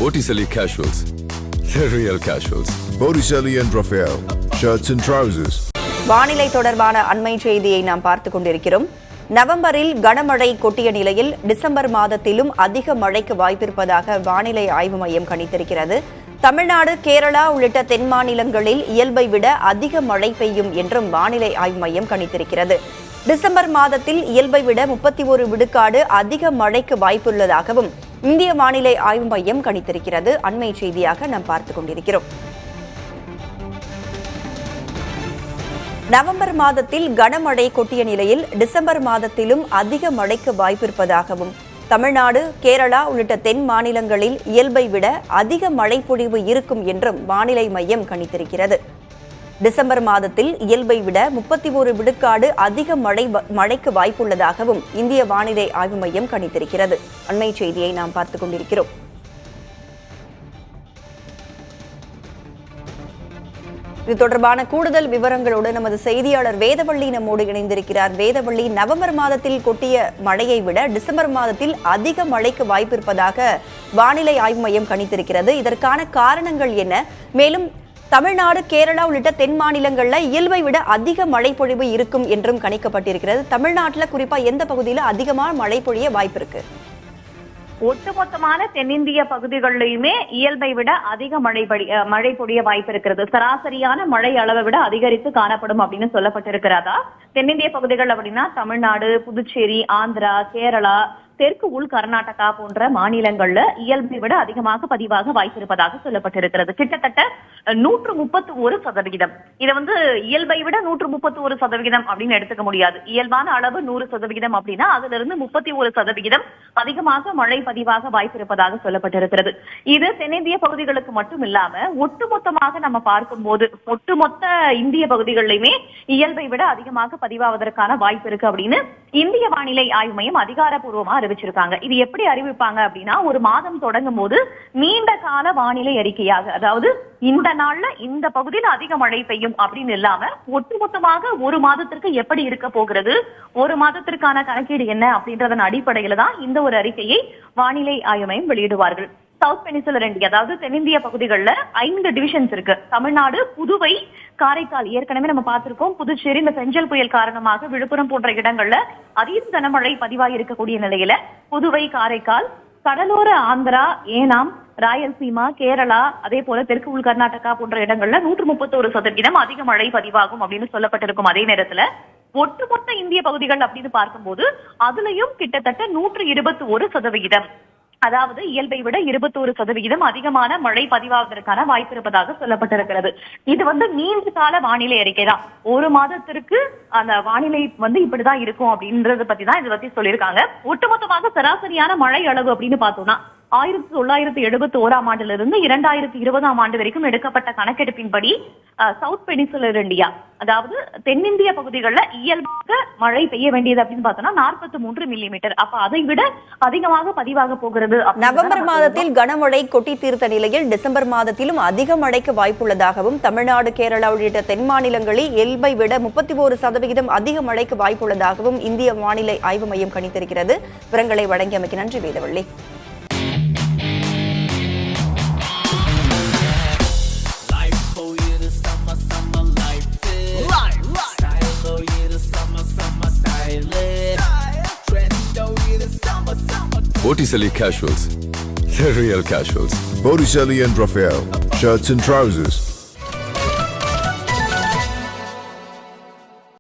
Botticelli Casuals. The real casuals. Botticelli and Raphael. Shirts and trousers. வானிலை தொடர்பான அண்மை செய்தியை நாம் பார்த்துக் கொண்டிருக்கிறோம். நவம்பரில் கனமழை கொட்டிய நிலையில் டிசம்பர் மாதத்திலும் அதிக மழைக்கு வாய்ப்பிருப்பதாக வானிலை ஆய்வு மையம் கணித்திருக்கிறது. தமிழ்நாடு, கேரளா உள்ளிட்ட தென் மாநிலங்களில் இயல்பை விட அதிக மழை பெய்யும் என்றும் வானிலை ஆய்வு மையம் கணித்திருக்கிறது. டிசம்பர் மாதத்தில் இயல்பை விட 31 விழுக்காடு அதிக மழைக்கு வாய்ப்புள்ளதாகவும் இந்திய வானிலை ஆய்வு மையம் கணித்திருக்கிறது. அண்மை செய்தியாக நாம் பார்த்துக் கொண்டிருக்கிறோம். நவம்பர் மாதத்தில் கனமழை கொட்டிய நிலையில் டிசம்பர் மாதத்திலும் அதிக மழைக்கு வாய்ப்பிருப்பதாகவும் தமிழ்நாடு, கேரளா உள்ளிட்ட தென் மாநிலங்களில் இயல்பை விட அதிக மழைப்பொழிவு இருக்கும் என்றும் வானிலை மையம் கணித்திருக்கிறது. டிசம்பர் மாதத்தில் இயல்பை விட 31 விழுக்காடு அதிக மழைக்கு வாய்ப்புள்ளதாகவும் இந்திய வானிலை ஆய்வு மையம் கணித்திருக்கிறது. அண்மை செய்தியை நாம் பார்த்துக் கொண்டிருக்கிறோம். இது தொடர்பான கூடுதல் விவரங்களோடு நமது செய்தியாளர் வேதவள்ளி நம்மோடு இணைந்திருக்கிறார். வேதவள்ளி, நவம்பர் மாதத்தில் கொட்டிய மழையை விட டிசம்பர் மாதத்தில் அதிக மழைக்கு வாய்ப்பிருப்பதாக வானிலை ஆய்வு மையம் கணித்திருக்கிறது. இதற்கான காரணங்கள் என்ன? மேலும் தமிழ்நாடு, கேரளா உள்ளிட்ட தென் மாநிலங்களில் இயல்பை விட அதிக மழை பொழிவு இருக்கும் என்றும் கணிக்கப்பட்டிருக்கிறது. தமிழ்நாட்டில் குறிப்பா எந்த பகுதியில் அதிகமான மழை பொழிய வாய்ப்பு இருக்கு? ஒட்டுமொத்தமான தென்னிந்திய பகுதிகளிலுமே இயல்பை விட அதிக மழை பொழிய வாய்ப்பு இருக்கிறது. சராசரியான மழை அளவை விட அதிகரித்து காணப்படும் அப்படின்னு சொல்லப்பட்டிருக்கிறதா. தென்னிந்திய பகுதிகள் அப்படின்னா தமிழ்நாடு, புதுச்சேரி, ஆந்திரா, கேரளா, தெற்கு உள் கர்நாடகா போன்ற மாநிலங்கள்ல இயல்பை விட அதிகமாக பதிவாக வாய்ப்பிருப்பதாக சொல்லப்பட்டிருக்கிறது. கிட்டத்தட்ட 131%. இதை இயல்பை விட 131% அப்படின்னு எடுத்துக்க முடியாது. இயல்பான அளவு 100% அப்படின்னா அதுல இருந்து 31% அதிகமாக மழை பதிவாக வாய்ப்பிருப்பதாக சொல்லப்பட்டிருக்கிறது. இது தென்னிந்திய பகுதிகளுக்கு மட்டும் இல்லாம ஒட்டுமொத்தமாக நம்ம பார்க்கும்போது ஒட்டுமொத்த இந்திய பகுதிகளிலுமே இயல்பை விட அதிகமாக பதிவாவதற்கான வாய்ப்பு இருக்கு அப்படின்னு இந்திய வானிலை ஆய்வு மையம் அதிகாரப்பூர்வமா அறிவிச்சிருக்காங்க. இது எப்படி அறிவிப்பாங்க அப்படின்னா, ஒரு மாதம் தொடங்கும் போது நீண்ட கால வானிலை அறிக்கையாக, அதாவது இந்த நாள்ல இந்த பகுதியில் அதிக மழை பெய்யும் அப்படின்னு இல்லாம ஒட்டுமொத்தமாக ஒரு மாதத்திற்கு எப்படி இருக்க போகிறது, ஒரு மாதத்திற்கான கணக்கீடு என்ன அப்படின்றதன் அடிப்படையில தான் இந்த ஒரு அறிக்கையை வானிலை ஆய்வு மையம் வெளியிடுவார்கள். சவுத் பெனின்சுலர் இந்தியா, அதாவது தென்னிந்திய பகுதிகளில் 5 டிவிஷன்ஸ் இருக்கு. தமிழ்நாடு, புதுவை, காரைக்கால் ஏற்கனவே நம்ம பார்த்திருக்கோம். புதுச்சேரி இந்த செஞ்சல் புயல் காரணமாக விழுப்புரம் போன்ற இடங்கள்ல அதிக கனமழை பதிவாகி இருக்கக்கூடிய நிலையில புதுவை, காரைக்கால், கடலோர ஆந்திரா, ஏனாம், ராயல்சீமா, கேரளா, அதே போல தெற்கு உள் கர்நாடகா போன்ற இடங்கள்ல 131% அதிக மழை பதிவாகும் அப்படின்னு சொல்லப்பட்டிருக்கும். அதே நேரத்துல ஒட்டுமொத்த இந்திய பகுதிகள் அப்படின்னு பார்க்கும்போது அதுலயும் கிட்டத்தட்ட 121%, அதாவது இயல்பை விட 21% அதிகமான மழை பதிவாவதற்கான வாய்ப்பு இருப்பதாக சொல்லப்பட்டிருக்கிறது. இது நீண்ட கால வானிலை அறிக்கை தான். ஒரு மாதத்திற்கு அந்த வானிலை இப்படிதான் இருக்கும் அப்படின்றத பத்தி தான் இதை பத்தி சொல்லியிருக்காங்க. ஒட்டுமொத்தமாக சராசரியான மழை அளவு அப்படின்னு பார்த்தோம்னா 1971ஆம் ஆண்டிலிருந்து 2020ஆம் ஆண்டு வரைக்கும் எடுக்கப்பட்ட கணக்கெடுப்பின்படி சவுத் பெனின்சுலர் இந்தியா, அதாவது தென்னிந்திய பகுதிகளில் இயல்பாக மழை பெய்ய வேண்டியது அப்படின்னு பார்த்தோம்னா 43 மில்லிமீட்டர். அப்ப அதை விட அதிகமாக பதிவாக போகிறது. நவம்பர் மாதத்தில் கனமழை கொட்டி தீர்த்த நிலையில் டிசம்பர் மாதத்திலும் அதிக மழைக்கு வாய்ப்புள்ளதாகவும் தமிழ்நாடு, கேரளா உள்ளிட்ட தென் மாநிலங்களில் இயல்பை விட 31% அதிக மழைக்கு வாய்ப்புள்ளதாகவும் இந்திய வானிலை ஆய்வு மையம் கணித்திருக்கிறது. விவரங்களை வழங்கியமைக்கு நன்றி Vedavalli. Botticelli Casuals. The real casuals. Botticelli and Raphael. Shirts and trousers.